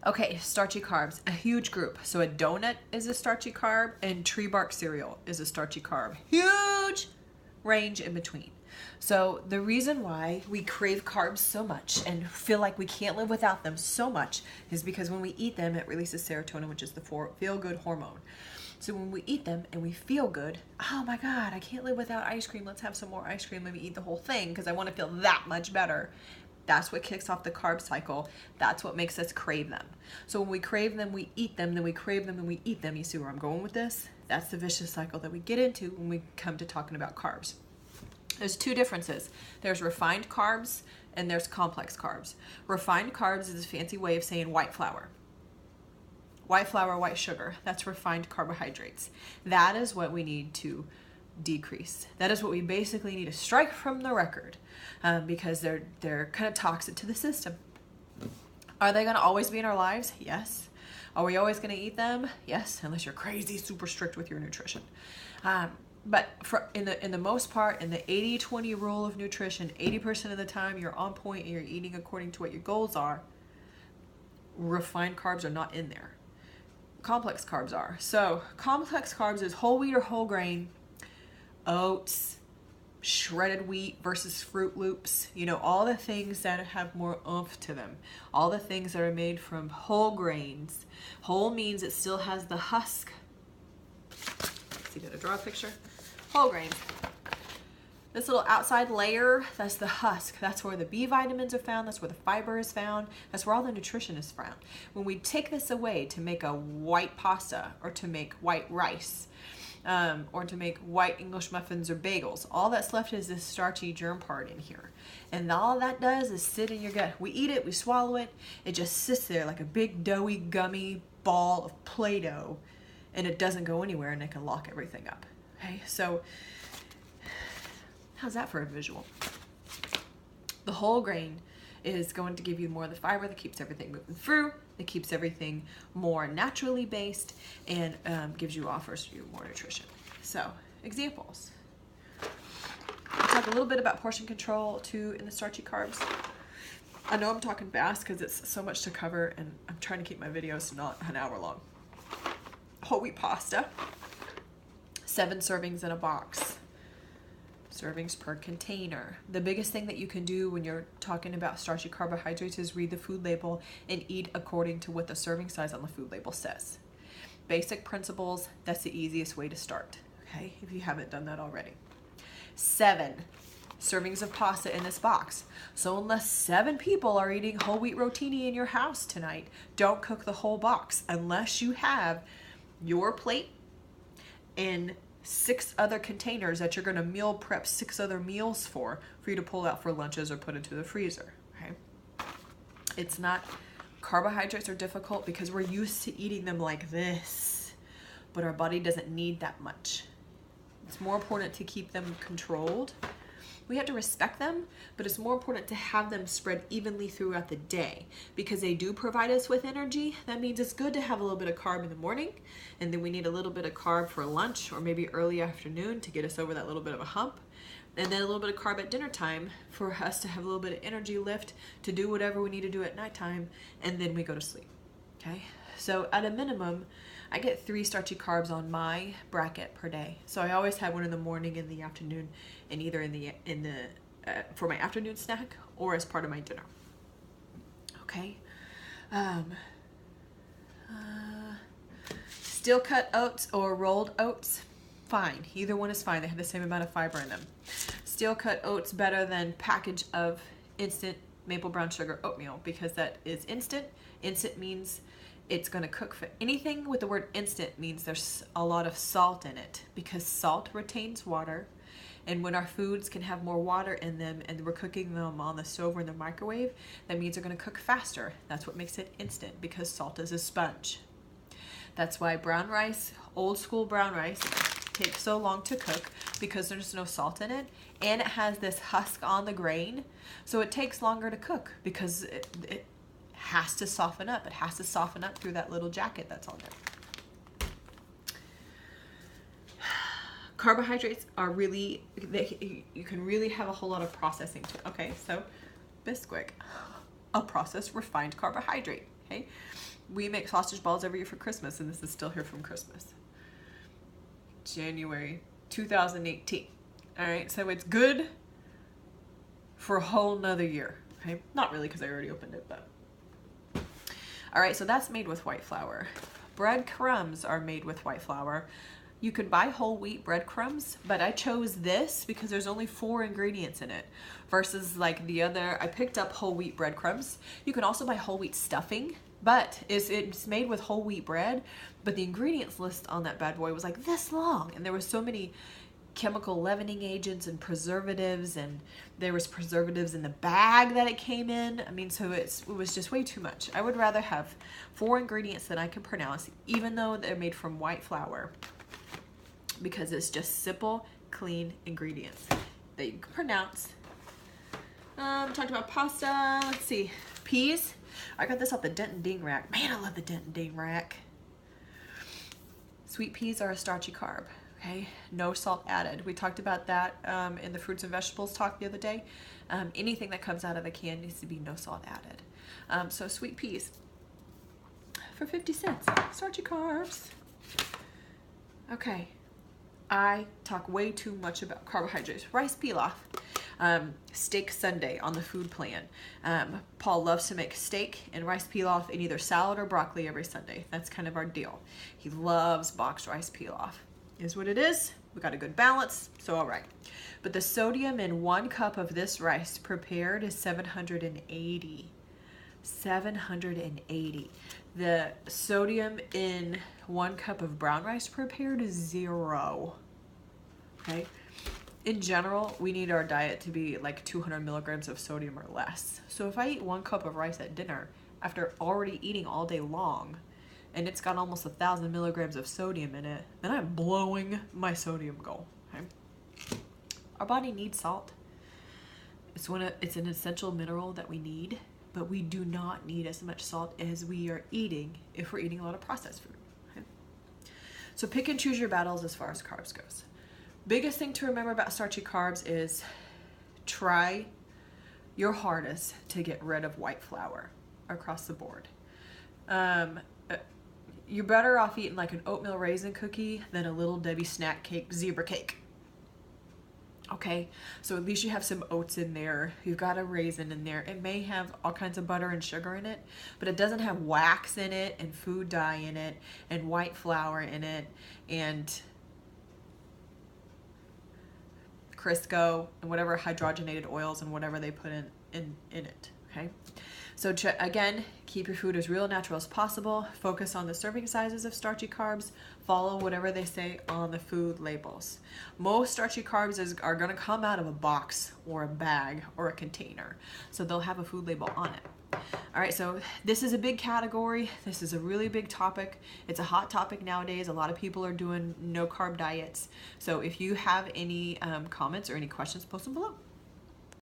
Okay, starchy carbs, a huge group. So a donut is a starchy carb and tree bark cereal is a starchy carb. Huge range in between. So the reason why we crave carbs so much and feel like we can't live without them so much is because when we eat them, it releases serotonin, which is the feel-good hormone. So when we eat them and we feel good, oh my God, I can't live without ice cream. Let's have some more ice cream. Let me eat the whole thing because I want to feel that much better. That's what kicks off the carb cycle. That's what makes us crave them. So when we crave them, we eat them, then we crave them and we eat them. You see where I'm going with this? That's the vicious cycle that we get into when we come to talking about carbs. There's two differences. There's refined carbs and there's complex carbs. Refined carbs is a fancy way of saying white flour. White flour, white sugar. That's refined carbohydrates. That is what we need to decrease. That is what we basically need to strike from the record because they're kind of toxic to the system. Are they going to always be in our lives? Yes. Are we always going to eat them? Yes, unless you're crazy, super strict with your nutrition. But in the most part, in the 80-20 rule of nutrition, 80% of the time you're on point and you're eating according to what your goals are. Refined carbs are not in there. Complex carbs are. So complex carbs is whole wheat or whole grain, oats, shredded wheat versus Fruit Loops, all the things that have more oomph to them, all the things that are made from whole grains. Whole means it still has the husk. See, did I draw a picture? Whole grain. This little outside layer, that's the husk. That's where the B vitamins are found. That's where the fiber is found. That's where all the nutrition is found. When we take this away to make a white pasta or to make white rice, or to make white English muffins or bagels, all that's left is this starchy germ part in here. And all that does is sit in your gut. We eat it, we swallow it, it just sits there like a big doughy, gummy ball of Play-Doh, and it doesn't go anywhere and it can lock everything up. Okay, so how's that for a visual? The whole grain is going to give you more of the fiber that keeps everything moving through, that keeps everything more naturally based, and offers you more nutrition. So, examples. I'll talk a little bit about portion control too in the starchy carbs. I know I'm talking fast because it's so much to cover, and I'm trying to keep my videos not an hour long. Whole wheat pasta, 7 servings in a box. Servings per container. The biggest thing that you can do when you're talking about starchy carbohydrates is read the food label and eat according to what the serving size on the food label says. Basic principles, that's the easiest way to start, okay, if you haven't done that already. 7 servings of pasta in this box. So unless 7 people are eating whole wheat rotini in your house tonight, don't cook the whole box unless you have your plate and 6 other containers that you're going to meal prep 6 other meals for you to pull out for lunches or put into the freezer. Okay, it's not, carbohydrates are difficult because we're used to eating them like this, but our body doesn't need that much. It's more important to keep them controlled. We have to respect them, but it's more important to have them spread evenly throughout the day because they do provide us with energy. That means it's good to have a little bit of carb in the morning, and then we need a little bit of carb for lunch or maybe early afternoon to get us over that little bit of a hump, and then a little bit of carb at dinner time for us to have a little bit of energy lift to do whatever we need to do at nighttime, and then we go to sleep. Okay, so at a minimum, I get 3 starchy carbs on my bracket per day. So I always have one in the morning, in the afternoon, and either in the for my afternoon snack or as part of my dinner. Okay. Steel cut oats or rolled oats, fine. Either one is fine. They have the same amount of fiber in them. Steel cut oats better than package of instant maple brown sugar oatmeal because that is instant. Instant means it's going to cook for anything with the word instant means there's a lot of salt in it because salt retains water, and when our foods can have more water in them and we're cooking them on the stove or in the microwave, that means they're going to cook faster. That's what makes it instant because salt is a sponge. That's why brown rice, old school brown rice, takes so long to cook because there's no salt in it and it has this husk on the grain, so it takes longer to cook because it has to soften up. It has to soften up through that little jacket that's on there. Carbohydrates are really, you can really have a whole lot of processing to it. Okay, so Bisquick. a processed refined carbohydrate. Okay, we make sausage balls every year for Christmas, and this is still here from Christmas, January 2018. All right, so it's good for a whole nother year. Okay, not really, because I already opened it, but all right, so that's made with white flour. Breadcrumbs are made with white flour. You could buy whole wheat breadcrumbs, but I chose this because there's only 4 ingredients in it versus like the other. I picked up whole wheat breadcrumbs. You can also buy whole wheat stuffing, but it's made with whole wheat bread, but the ingredients list on that bad boy was like this long, and there were so many chemical leavening agents and preservatives, and there was preservatives in the bag that it came in. I mean, so it was just way too much. I would rather have 4 ingredients that I can pronounce, even though they're made from white flour, because it's just simple, clean ingredients that you can pronounce. Talked about pasta. Let's see, peas. I got this off the Dent and Ding rack. Man, I love the Dent and Ding rack. Sweet peas are a starchy carb. Okay, no salt added. We talked about that in the fruits and vegetables talk the other day. Anything that comes out of a can needs to be no salt added. So sweet peas for 50 cents. Starchy carbs. Okay, I talk way too much about carbohydrates. Rice pilaf. Steak Sunday on the food plan. Paul loves to make steak and rice pilaf in either salad or broccoli every Sunday. That's kind of our deal. He loves boxed rice pilaf. Is what it is. We got a good balance, so all right. But the sodium in 1 cup of this rice prepared is 780. 780. The sodium in 1 cup of brown rice prepared is 0. Okay. In general, we need our diet to be like 200 milligrams of sodium or less. So if I eat 1 cup of rice at dinner after already eating all day long, and it's got almost 1,000 milligrams of sodium in it, then I'm blowing my sodium goal. Okay? Our body needs salt. It's an essential mineral that we need, but we do not need as much salt as we are eating if we're eating a lot of processed food. Okay? So pick and choose your battles as far as carbs goes. Biggest thing to remember about starchy carbs is try your hardest to get rid of white flour across the board. You're better off eating like an oatmeal raisin cookie than a Little Debbie snack cake zebra cake. Okay, so at least you have some oats in there. You've got a raisin in there. It may have all kinds of butter and sugar in it, but it doesn't have wax in it and food dye in it and white flour in it and Crisco and whatever hydrogenated oils and whatever they put in it. Okay, so again, keep your food as real natural as possible. Focus on the serving sizes of starchy carbs. Follow whatever they say on the food labels. Most starchy carbs are going to come out of a box or a bag or a container, so they'll have a food label on it. All right, so this is a big category. This is a really big topic. It's a hot topic nowadays. A lot of people are doing no carb diets. So if you have any comments or any questions, post them below.